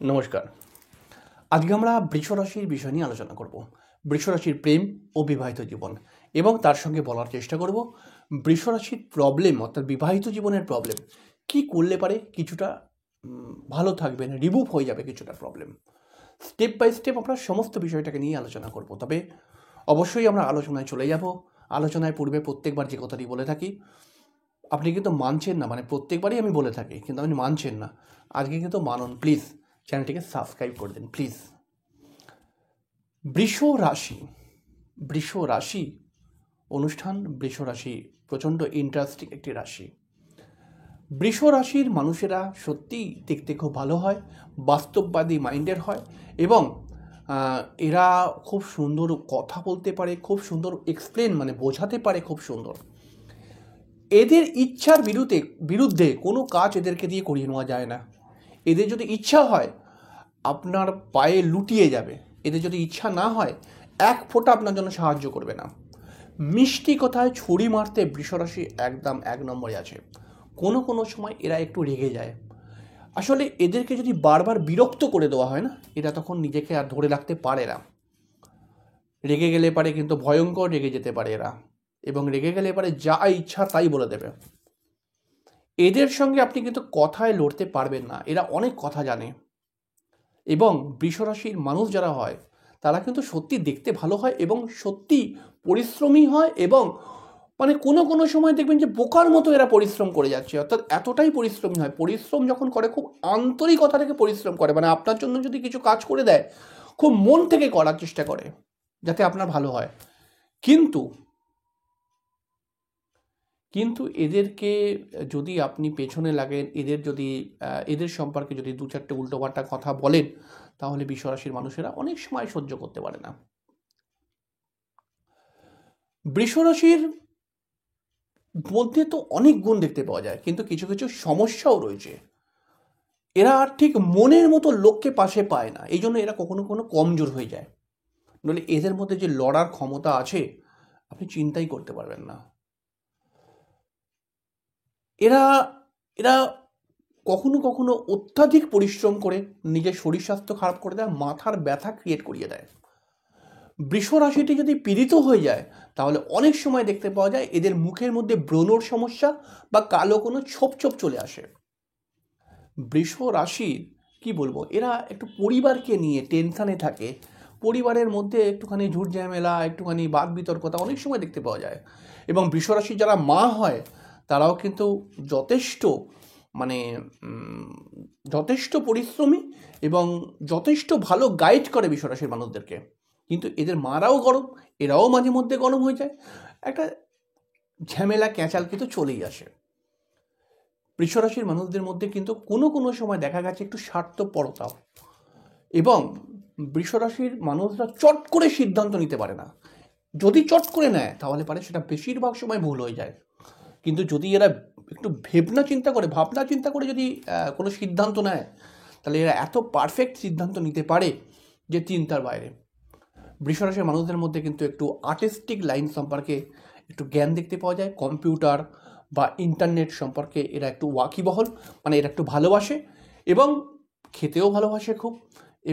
নমস্কার। আজকে আমরা বৃষ রাশির বিষয় নিয়ে আলোচনা করব। বৃষ রাশির প্রেম ও বিবাহিত জীবন এবং তার সঙ্গে বলার চেষ্টা করব বৃষ রাশির প্রবলেম অর্থাৎ বিবাহিত জীবনের প্রবলেম কি করলে পারে কিছুটা ভালো থাকবেন, রিমুভ হয়ে যাবে কিছুটা প্রবলেম। স্টেপ বাই স্টেপ আমরা সমস্ত বিষয়টাকে নিয়ে আলোচনা করব। তবে অবশ্যই আমরা আলোচনায় চলে যাব। আলোচনায় পূর্বে প্রত্যেকবার যে কথাটি বলে থাকি, আপনি কিন্তু মানছেন না, মানে প্রত্যেকবারই আমি বলে থাকি কিন্তু আপনি মানছেন না। আজকে কিন্তু মানুন, প্লিজ চ্যানেলটিকে সাবস্ক্রাইব করে দিন প্লিজ। বৃষ রাশি অনুষ্ঠান। বৃষ রাশি প্রচণ্ড ইন্টারেস্টিং একটি রাশি। বৃষ রাশির মানুষেরা সত্যিই দেখতে খুব ভালো হয়, বাস্তববাদী মাইন্ডের হয় এবং এরা খুব সুন্দর কথা বলতে পারে, খুব সুন্দর এক্সপ্লেন মানে বোঝাতে পারে খুব সুন্দর। এদের ইচ্ছার বিরুদ্ধে কোনো কাজ এদেরকে দিয়ে করিয়ে নেওয়া যায় না। এদের যদি ইচ্ছা হয় আপনার পায়ে লুটিয়ে যাবে, এদের যদি ইচ্ছা না হয় এক ফোঁটা আপনার জন্য সাহায্য করবে না। মিষ্টি কথায় ছুরি মারতে বৃষরাশি একদম এক নম্বরে আছে। কোনো সময় এরা একটু রেগে যায়। আসলে এদেরকে যদি বারবার বিরক্ত করে দেওয়া হয় না, এরা তখন নিজেকে আর ধরে রাখতে পারে না। রেগে গেলে পারে কিন্তু ভয়ঙ্কর রেগে যেতে পারে এরা, এবং রেগে গেলে পারে যা ইচ্ছা তাই বলে দেবে। এদের সঙ্গে আপনি কিন্তু কথায় লড়তে পারবেন না, এরা অনেক কথা জানে। এবং বৃষরাশির মানুষ যারা হয় তারা কিন্তু সত্যি দেখতে ভালো হয় এবং সত্যি পরিশ্রমী হয়, এবং মানে কোনো সময় দেখবেন যে বোকার মতো এরা পরিশ্রম করে যাচ্ছে, অর্থাৎ এতটাই পরিশ্রমী হয়। পরিশ্রম যখন করে খুব আন্তরিকতা থেকে পরিশ্রম করে, মানে আপনার জন্য যদি কিছু কাজ করে দেয় খুব মন থেকে করার চেষ্টা করে যাতে আপনার ভালো হয়। কিন্তু এদেরকে যদি আপনি পেছনে লাগেন, এদের সম্পর্কে যদি দু চারটে উল্টোপাল্টা কথা বলেন, তাহলে বৃষরাশির মানুষেরা অনেক সময় সহ্য করতে পারে না। বৃষরাশির মধ্যে তো অনেক গুণ দেখতে পাওয়া যায়, কিন্তু কিছু কিছু সমস্যাও রয়েছে। এরা ঠিক মনের মতো লোককে পাশে পায় না, এই জন্য এরা কখনো কমজোর হয়ে যায়। নইলে এদের মধ্যে যে লড়ার ক্ষমতা আছে আপনি চিন্তাই করতে পারবেন না। এরা এরা কখনো অত্যাধিক পরিশ্রম করে নিজের শরীর স্বাস্থ্য খারাপ করে দেয়, মাথার ব্যথা ক্রিয়েট করিয়ে দেয়। বৃষ রাশিটি যদি পীড়িত হয়ে যায় তাহলে অনেক সময় দেখতে পাওয়া যায় এদের মুখের মধ্যে ব্রণর সমস্যা বা কালো কোনো ছোপ চলে আসে। বৃষ রাশির কি বলবো, এরা একটু পরিবারকে নিয়ে টেনশানে থাকে। পরিবারের মধ্যে একটুখানি ঝুট ঝামেলা, একটুখানি বাদ বিতর্কতা অনেক সময় দেখতে পাওয়া যায়। এবং বৃষ রাশির যারা মা হয় তারাও কিন্তু যথেষ্ট মানে যথেষ্ট পরিশ্রমী এবং যথেষ্ট ভালো গাইড করে বৃষ রাশির মানুষদেরকে। কিন্তু এদের মারাও গরম, এরাও মাঝে মধ্যে গরম হয়ে যায়, একটা ঝামেলা ক্যাঁচাল কিন্তু চলেই আসে। বৃষরাশির মানুষদের মধ্যে কিন্তু কোনো সময় দেখা গেছে একটু স্বার্থপরতা, এবং বৃষরাশির মানুষরা চট করে সিদ্ধান্ত নিতে পারে না। যদি চট করে নেয় তাহলে পারে সেটা বেশিরভাগ সময় ভুল হয়ে যায়। কিন্তু যদি এরা একটু ভাবনা চিন্তা করে যদি কোনো সিদ্ধান্ত নেয় তাহলে এরা এত পারফেক্ট সিদ্ধান্ত নিতে পারে যে চিন্তার বাইরে। বৃষরাশির মানুষদের মধ্যে কিন্তু একটু আর্টিস্টিক লাইন সম্পর্কে একটু জ্ঞান দেখতে পাওয়া যায়। কম্পিউটার বা ইন্টারনেট সম্পর্কে এরা একটু ওয়াকিবহল, মানে এরা একটু ভালোবাসে এবং খেতেও ভালোবাসে খুব,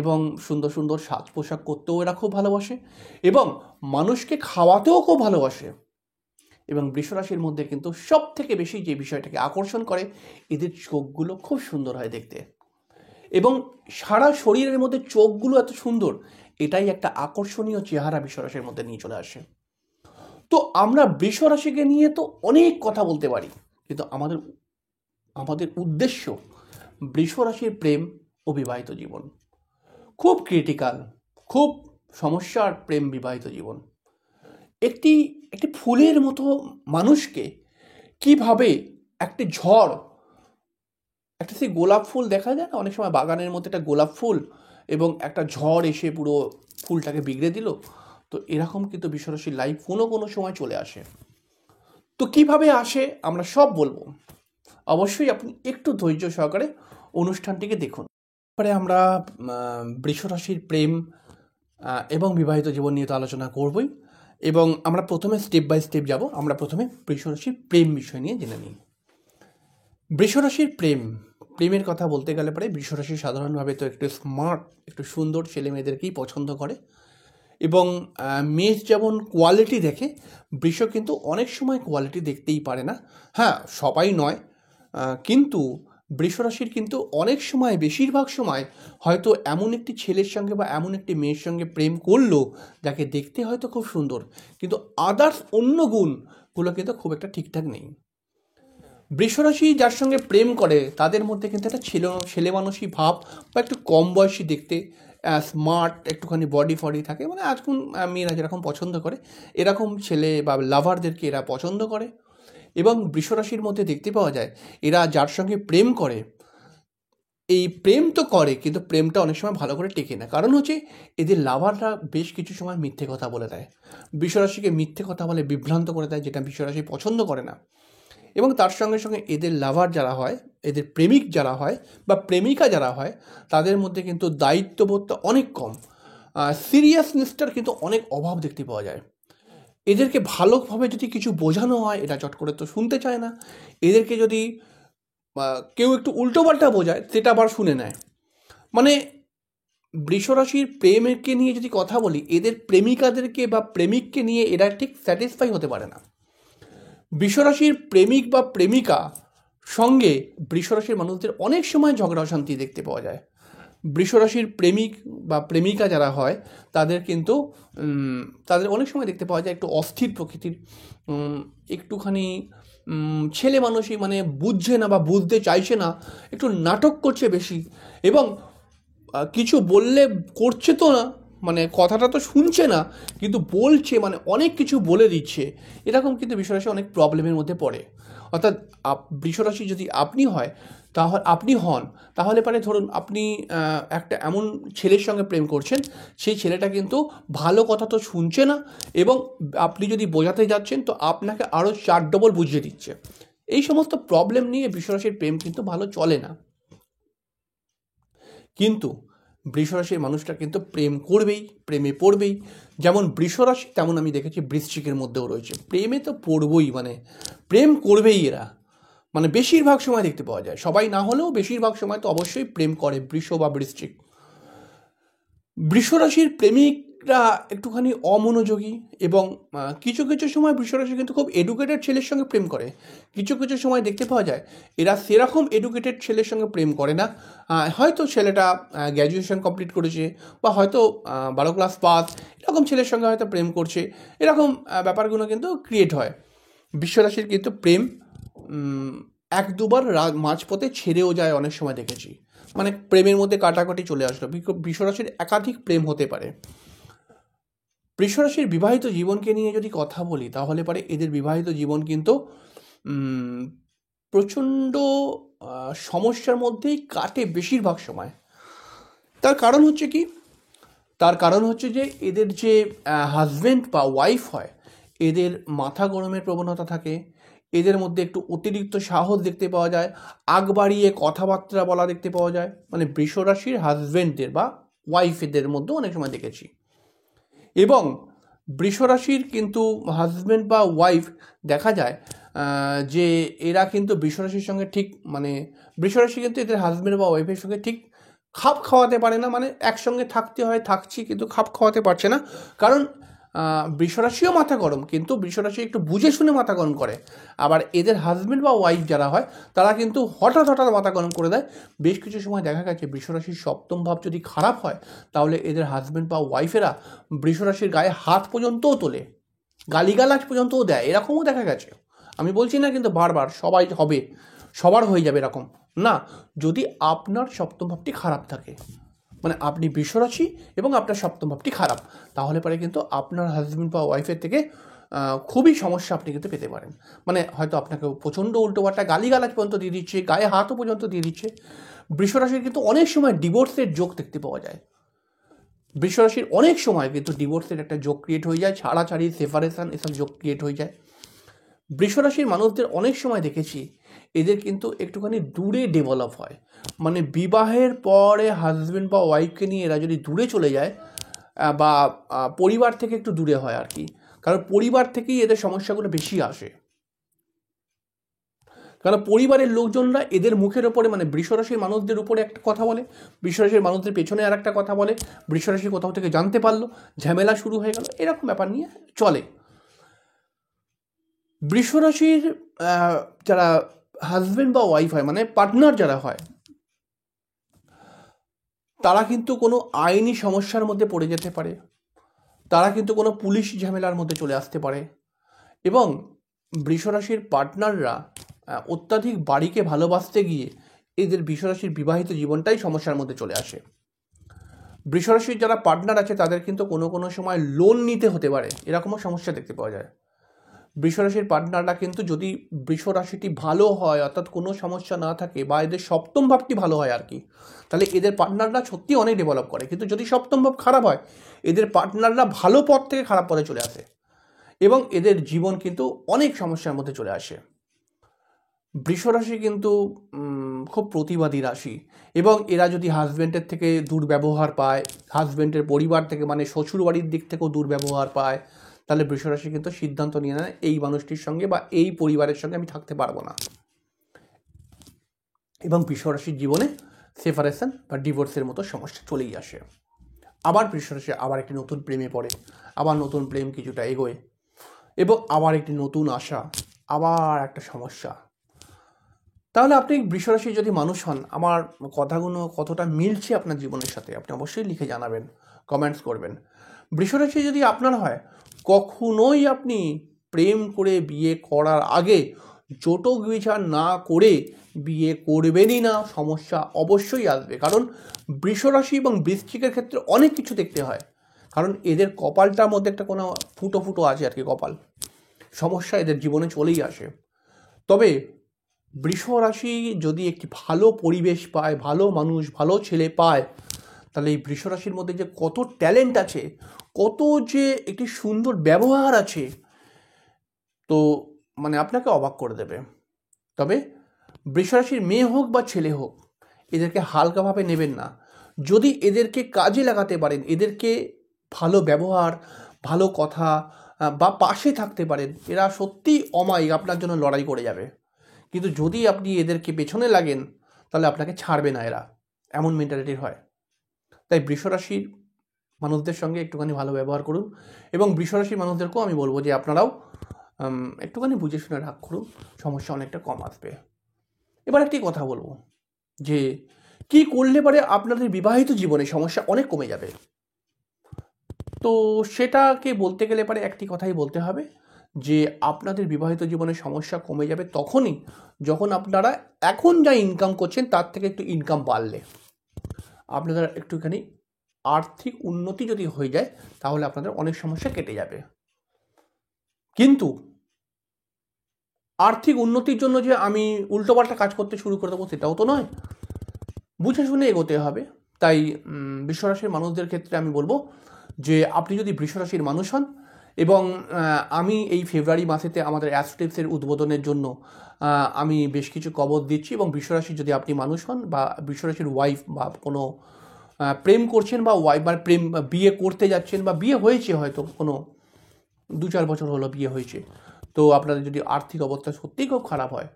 এবং সুন্দর সাজ পোশাক করতেও এরা খুব ভালোবাসে এবং মানুষকে খাওয়াতেও খুব ভালোবাসে। এবং বৃষরাশির মধ্যে কিন্তু সব থেকে বেশি যে বিষয়টাকে আকর্ষণ করে, এদের চোখগুলো খুব সুন্দর হয় দেখতে, এবং সারা শরীরের মধ্যে চোখগুলো এত সুন্দর, এটাই একটা আকর্ষণীয় চেহারা বৃষরাশির মধ্যে নিয়ে চলে আসে। তো আমরা বৃষরাশিকে নিয়ে তো অনেক কথা বলতে পারি, কিন্তু আমাদের উদ্দেশ্য বৃষরাশির প্রেম ও বিবাহিত জীবন। খুব ক্রিটিক্যাল, খুব সমস্যার প্রেম বিবাহিত জীবন। একটি ফুলের মতো মানুষকে কিভাবে একটি ঝড়, একটা সেই গোলাপ ফুল দেখা যায় না অনেক সময় বাগানের মধ্যে, একটা গোলাপ ফুল এবং একটা ঝড় এসে পুরো ফুলটাকে বিগড়ে দিল, তো এরকম কিন্তু বৃষরাশির লাইফ কোনো সময় চলে আসে। তো কিভাবে আসে আমরা সব বলবো, অবশ্যই আপনি একটু ধৈর্য সহকারে অনুষ্ঠানটিকে দেখুন। তারপরে আমরা বৃষরাশির প্রেম এবং বিবাহিত জীবন নিয়ে তো আলোচনা করবই, এবং আমরা প্রথমে স্টেপ বাই স্টেপ যাব। আমরা প্রথমে বৃষরাশির প্রেম বিষয় নিয়ে জেনে নিই। বৃষরাশির প্রেমের কথা বলতে গেলে পরে বৃষরাশি সাধারণভাবে তো একটু স্মার্ট, একটু সুন্দর ছেলে মেয়েদেরকেই পছন্দ করে, এবং মেষ যেমন কোয়ালিটি দেখে, বৃষ কিন্তু অনেক সময় কোয়ালিটি দেখতেই পারে না। হ্যাঁ, সবাই নয়, কিন্তু বৃষরাশির কিন্তু অনেক সময়, বেশিরভাগ সময় হয়তো এমন একটি ছেলের সঙ্গে বা এমন একটি মেয়ের সঙ্গে প্রেম করলো যাকে দেখতে হয়তো খুব সুন্দর, কিন্তু আদার্স অন্য গুণগুলো কিন্তু খুব একটা ঠিকঠাক নেই। বৃষরাশি যার সঙ্গে প্রেম করে তাদের মধ্যে কিন্তু একটা ছেলে মানুষই ভাব, বা একটু কম বয়সী দেখতে, স্মার্ট, একটুখানি বডি ফডি থাকে, মানে আজকাল মেয়েরা যেরকম পছন্দ করে এরকম ছেলে বা লাভারদেরকে এরা পছন্দ করে। এবং বৃষরাশির মধ্যে দেখতে পাওয়া যায় এরা যার সঙ্গে প্রেম করে, এই প্রেম তো করে কিন্তু প্রেমটা অনেক সময় ভালো করে টেকে না। কারণ হচ্ছে এদের লাভাররা বেশ কিছু সময় মিথ্যে কথা বলে দেয়, বৃষরাশিকে মিথ্যে কথা বলে বিভ্রান্ত করে দেয়, যেটা বৃষরাশি পছন্দ করে না। এবং তার সঙ্গে সঙ্গে এদের লাভার যারা হয়, এদের প্রেমিক যারা হয় বা প্রেমিকা যারা হয়, তাদের মধ্যে কিন্তু দায়িত্ববোধটা অনেক কম, সিরিয়াসনেসটার কিন্তু অনেক অভাব দেখতে পাওয়া যায়। এদেরকে ভালোভাবে যদি কিছু বোঝানো হয় এরা চট করে তো শুনতে চায় না। এদেরকে যদি কেউ একটু উল্টোপাল্টা বোঝায় সেটা আবার শুনে নেয়। মানে বৃষরাশির প্রেমকে নিয়ে যদি কথা বলি, এদের প্রেমিকাদেরকে বা প্রেমিককে নিয়ে এরা ঠিক স্যাটিসফাই হতে পারে না। বৃষরাশির প্রেমিক বা প্রেমিকা সঙ্গে বৃষরাশির মানুষদের অনেক সময় ঝগড়া অশান্তি দেখতে পাওয়া যায়। বৃষরাশির প্রেমিক বা প্রেমিকা যারা হয় তাদের কিন্তু তাদের অনেক সময় দেখতে পাওয়া যায় একটু অস্থির প্রকৃতির, একটুখানি ছেলে মানুষই, মানে বুঝছে না বা বুঝতে চাইছে না, একটু নাটক করছে বেশি, এবং কিছু বললে করছে তো না, মানে কথাটা তো শুনছে না কিন্তু বলছে, মানে অনেক কিছু বলে দিচ্ছে। এরকম কিন্তু বৃষরাশি অনেক প্রবলেমের মধ্যে পড়ে। অর্থাৎ বৃষরাশি যদি আপনি হন, তাহলে পরে ধরুন আপনি একটা এমন ছেলের সঙ্গে প্রেম করছেন, সেই ছেলেটা কিন্তু ভালো কথা তো শুনছে না, এবং আপনি যদি বোঝাতে যাচ্ছেন তো আপনাকে আরও 4 ডবল বুঝিয়ে দিচ্ছে। এই সমস্ত প্রবলেম নিয়ে বৃষরাশির প্রেম কিন্তু ভালো চলে না। কিন্তু বৃষরাশির মানুষটা কিন্তু প্রেম করবেই, প্রেমে পড়বেই। যেমন বৃষরাশি তেমন আমি দেখেছি বৃশ্চিকের মধ্যেও রয়েছে, প্রেমে তো পড়বই, মানে প্রেম করবেই এরা, মানে বেশিরভাগ সময় দেখতে পাওয়া যায়, সবাই না হলেও বেশিরভাগ সময় তো অবশ্যই প্রেম করে বৃষ বা বৃশ্চিক। বৃষরাশির প্রেমিকরা একটুখানি অমনোযোগী, এবং কিছু কিছু সময় বৃষরাশি কিন্তু খুব এডুকেটেড ছেলের সঙ্গে প্রেম করে। কিছু কিছু সময় দেখতে পাওয়া যায় এরা সেরকম এডুকেটেড ছেলের সঙ্গে প্রেম করে না, হয়তো ছেলেটা গ্র্যাজুয়েশন কমপ্লিট করেছে বা হয়তো 12 ক্লাস পাস, এরকম ছেলের সঙ্গে হয়তো প্রেম করছে, এরকম ব্যাপারগুলো কিন্তু ক্রিয়েট হয়। বৃষরাশির কিন্তু প্রেম 1-2বার মাঝপথে ছেড়েও যায়, অনেক সময় দেখেছি, মানে প্রেমের মধ্যে কাটাকাটি চলে আসলো। বৃষরাশির একাধিক প্রেম হতে পারে। বৃষরাশির বিবাহিত জীবনকে নিয়ে যদি কথা বলি, তাহলে পরে এদের বিবাহিত জীবন কিন্তু প্রচণ্ড সমস্যার মধ্যেই কাটে বেশিরভাগ সময়। তার কারণ হচ্ছে কি? তার কারণ হচ্ছে যে এদের যে হাজব্যান্ড বা ওয়াইফ হয়, এদের মাথা গরমের প্রবণতা থাকে, এদের মধ্যে একটু অতিরিক্ত সাহস দেখতে পাওয়া যায়, আগ বাড়িয়ে কথাবার্তা বলা দেখতে পাওয়া যায়, মানে বৃষরাশির হাজব্যান্ডদের বা ওয়াইফেদের মধ্যেও অনেক সময় দেখেছি। এবং বৃষরাশির কিন্তু হাজব্যান্ড বা ওয়াইফ দেখা যায় যে এরা কিন্তু বৃষরাশির সঙ্গে ঠিক, মানে বৃষরাশি কিন্তু এদের হাজব্যান্ড বা ওয়াইফের সঙ্গে ঠিক খাপ খাওয়াতে পারে না, মানে একসঙ্গে থাকতে হয়, থাকছি কিন্তু খাপ খাওয়াতে পারছে না। কারণ বৃষরাশিও মাথা গরম, কিন্তু বৃষরাশি একটু বুঝে শুনে মাথা গরম করে। আবার এদের হাজব্যান্ড বা ওয়াইফ যারা হয় তারা কিন্তু হঠাৎ হঠাৎ মাথা গরম করে দেয়। বেশ কিছু সময় দেখা গেছে বৃষরাশির সপ্তম ভাব যদি খারাপ হয়, তাহলে এদের হাজব্যান্ড বা ওয়াইফেরা বৃষরাশির গায়ে হাত পর্যন্তও তোলে, গালিগালাজ পর্যন্তও দেয়, এরকমও দেখা গেছে। আমি বলছি না কিন্তু বারবার সবাই হবে, সবার হয়ে যাবে এরকম না, যদি আপনার সপ্তম ভাবটি খারাপ থাকে, মানে আপনি বৃষরাশি এবং আপনার সপ্তম ভাবটি খারাপ, তাহলে পরে কিন্তু আপনার হাজব্যান্ড বা ওয়াইফের থেকে খুবই সমস্যা আপনি কিন্তু পেতে পারেন। মানে হয়তো আপনাকে প্রচণ্ড উল্টোপাল্টা গালিগালাজ পর্যন্ত দিয়ে দিচ্ছে, গায়ে হাতও পর্যন্ত দিয়ে দিচ্ছে। বৃষরাশির কিন্তু অনেক সময় ডিভোর্সের যোগ দেখতে পাওয়া যায়। বৃষরাশির অনেক সময় কিন্তু ডিভোর্সের একটা যোগ ক্রিয়েট হয়ে যায়, ছাড়াছাড়ি, সেপারেশন, এসব যোগ ক্রিয়েট হয়ে যায়। বৃষরাশির মানুষদের অনেক সময় দেখেছি এদের কিন্তু একটুখানি দূরে ডেভেলপ হয়, মানে বিবাহের পরে হাজব্যান্ড বা ওয়াইফকে নিয়ে এরা যদি দূরে চলে যায় বা পরিবার থেকে একটু দূরে হয় আর কি, কারণ পরিবার থেকেই এদের সমস্যাগুলো বেশি আসে। কারণ পরিবারের লোকজনরা এদের মুখের ওপরে মানে বৃষরাশির মানুষদের উপরে একটা কথা বলে, বৃষরাশির মানুষদের পেছনে আর একটা কথা বলে, বৃষরাশি কোথাও থেকে জানতে পারলো, ঝামেলা শুরু হয়ে গেল, এরকম ব্যাপার নিয়ে চলে। বৃষরাশির যারা হাজব্যান্ড বা ওয়াইফ হয়, মানে পার্টনার যারা হয়, তারা কিন্তু কোনো আইনি সমস্যার মধ্যে পড়ে যেতে পারে, তারা কিন্তু কোনো পুলিশ ঝামেলার মধ্যে চলে আসতে পারে, এবং বৃষরাশির পার্টনাররা অত্যাধিক বাড়িকে ভালোবাসতে গিয়ে এদের বৃষরাশির বিবাহিত জীবনটাই সমস্যার মধ্যে চলে আসে। বৃষরাশির যারা পার্টনার আছে তাদের কিন্তু কোনো কোনো সময় লোন নিতে হতে পারে, এরকমও সমস্যা দেখতে পাওয়া যায়। বৃষরাশির পার্টনাররা কিন্তু যদি বৃষরাশিটি ভালো হয়, অর্থাৎ কোনো সমস্যা না থাকে, বা এদের সপ্তম ভাবটি ভালো হয় আর কি, তাহলে এদের পার্টনাররা সত্যি অনেক ডেভেলপ করে। কিন্তু যদি সপ্তম ভাব খারাপ হয়, এদের পার্টনাররা ভালো পথ থেকে খারাপ পথে চলে আসে এবং এদের জীবন কিন্তু অনেক সমস্যার মধ্যে চলে আসে। বৃষরাশি কিন্তু খুব প্রতিবাদী রাশি, এবং এরা যদি হাজব্যান্ডের থেকে দুর্ব্যবহার পায়, হাজব্যান্ডের পরিবার থেকে মানে শ্বশুরবাড়ির দিক থেকেও দুর্ব্যবহার পায়, তাহলে বৃষরাশি কিন্তু সিদ্ধান্ত নিয়ে নেয় এই মানুষটির সঙ্গে বা এই পরিবারের সঙ্গে আমি থাকতে পারবো না, এবং বৃষরাশির জীবনে সেপারেশন বা ডিভোর্সের মতো সমস্যা চলেই আসে। আবার বৃষরাশি আবার একটি নতুন প্রেমে পড়ে, আবার নতুন প্রেম কিছুটা এগোয়, এবং আবার একটি নতুন আশা, আবার একটা সমস্যা। তাহলে আপনি বৃষরাশি যদি মানুষ হন, আমার কথাগুলো কতটা মিলছে আপনার জীবনের সাথে আপনি অবশ্যই লিখে জানাবেন, কমেন্টস করবেন। বৃষরাশি যদি আপনার হয়, কখনোই আপনি প্রেম করে বিয়ে করার আগে জটক বিচার না করে বিয়ে করবেনই না, সমস্যা অবশ্যই আসবে। কারণ বৃষরাশি এবং বৃশ্চিকের ক্ষেত্রে অনেক কিছু দেখতে হয়, কারণ এদের কপালটার মধ্যে একটা কোনো ফুটো ফুটো আছে আর কি, কপাল সমস্যা এদের জীবনে চলেই আসে। তবে বৃষরাশি যদি একটি ভালো পরিবেশ পায়, ভালো মানুষ, ভালো ছেলে পায়, তাহলে এই বৃষরাশির মধ্যে যে কত ট্যালেন্ট আছে, কত যে একটি সুন্দর ব্যবহার আছে, তো মানে আপনাকে অবাক করে দেবে। তবে বৃষরাশির মেয়ে হোক বা ছেলে হোক, এদেরকে হালকাভাবে নেবেন না। যদি এদেরকে কাজে লাগাতে পারেন, এদেরকে ভালো ব্যবহার, ভালো কথা বা পাশে থাকতে পারেন, এরা সত্যিই অমায়িক আপনার জন্য লড়াই করে যাবে। কিন্তু যদি আপনি এদেরকে পেছনে লাগেন, তাহলে আপনাকে ছাড়বে না এরা, এমন মেন্টালিটির হয়। তাই বৃষরাশির মানুষদের সঙ্গে একটুখানি ভালো ব্যবহার করুন, এবং বৃষরাশির মানুষদেরকেও আমি বলবো যে আপনারাও একটুখানি বুঝে শুনে রাগ করুন, সমস্যা অনেকটা কম আসবে। এবার একটি কথা বলবো যে কি করলে পারে আপনাদের বিবাহিত জীবনে সমস্যা অনেক কমে যাবে। তো সেটাকে বলতে গেলে পারে একটি কথাই বলতে হবে যে আপনাদের বিবাহিত জীবনের সমস্যা কমে যাবে তখনই যখন আপনারা এখন যা ইনকাম করছেন তার থেকে একটু ইনকাম বাড়লে, আপনাদের একটুখানি আর্থিক উন্নতি যদি হয়ে যায়, তাহলে আপনাদের অনেক সমস্যা কেটে যাবে। কিন্তু আর্থিক উন্নতির জন্য যে আমি উল্টোপাল্টা কাজ করতে শুরু করে দেবো সেটাও তো নয়, বুঝে শুনে এগোতে হবে। তাই বৃষরাশির মানুষদের ক্ষেত্রে আমি বলবো যে আপনি যদি বৃষরাশির মানুষ হন, এবং আমি এই ফেব্রুয়ারি মাসেতে আমাদের অ্যাস্ট্রোটিপসের উদ্বোধনের জন্য আমি বেশ কিছু কবর দিচ্ছি, এবং বৃষরাশির যদি আপনি মানুষ হন বা বৃষরাশির ওয়াইফ বা কোনো প্রেম করছেন বা ওয়াইফ বা প্রেম বিয়ে করতে যাচ্ছেন বা বিয়ে হয়েছে, হয়তো কোনো 2-4 বছর হলো বিয়ে হয়েছে, তো আপনাদের যদি আর্থিক অবস্থা সত্যিই খুব খারাপ হয়,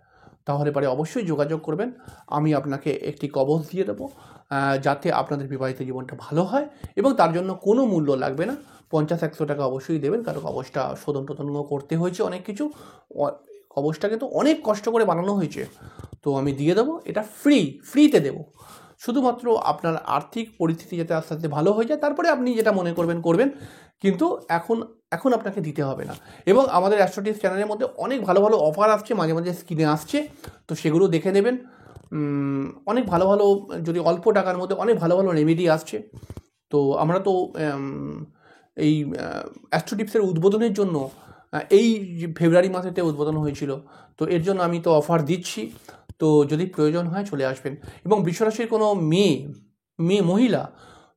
তাহলে পরে অবশ্যই যোগাযোগ করবেন। আমি আপনাকে একটি কবচ দিয়ে দেবো, যাতে আপনাদের বিবাহিত জীবনটা ভালো হয়, এবং তার জন্য কোনো মূল্য লাগবে না, 50-100 টাকা অবশ্যই দেবেন, কারণ কবচটা শোধন টোধনও করতে হয়েছে অনেক কিছু, কবচটা কিন্তু অনেক কষ্ট করে বানানো হয়েছে, তো আমি দিয়ে দেবো, এটা ফ্রিতে দেবো। শুধুমাত্র আপনার আর্থিক পরিস্থিতি যাতে আস্তে আস্তে ভালো হয়ে যায়, তারপরে আপনি যেটা মনে করবেন, কিন্তু এখন আপনাকে দিতে হবে না। এবং আমাদের অ্যাস্ট্রোটিপস চ্যানেলের মধ্যে অনেক ভালো ভালো অফার আসছে, মাঝে মাঝে স্ক্রিনে আসছে, তো সেগুলো দেখে নেবেন। অনেক ভালো ভালো, যদি অল্প টাকার মধ্যে অনেক ভালো ভালো রেমেডি আসছে। তো আমরা তো এই অ্যাস্ট্রোটিপসের উদ্বোধনের জন্য এই ফেব্রুয়ারি মাসেতে উদ্বোধন হয়েছিল, তো এর জন্য আমি তো অফার দিচ্ছি, তো যদি প্রয়োজন হয় চলে আসবেন। এবং বৃষরাশির কোনো মহিলা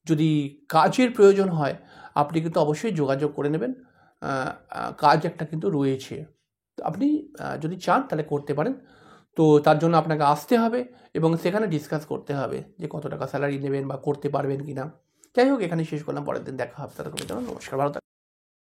যদি কাজের প্রয়োজন হয়, আপনি কিন্তু অবশ্যই যোগাযোগ করে নেবেন, কাজ একটা কিন্তু রয়েছে, আপনি যদি চান তাহলে করতে পারেন। তো তার জন্য আপনাকে আসতে হবে এবং সেখানে ডিসকাস করতে হবে যে কত টাকা স্যালারি নেবেন বা করতে পারবেন কি না। যাই হোক, এখানে শেষ করলাম, পরের দিন দেখা হবে, তাদের জন্য নমস্কার, ভালো থাকবেন।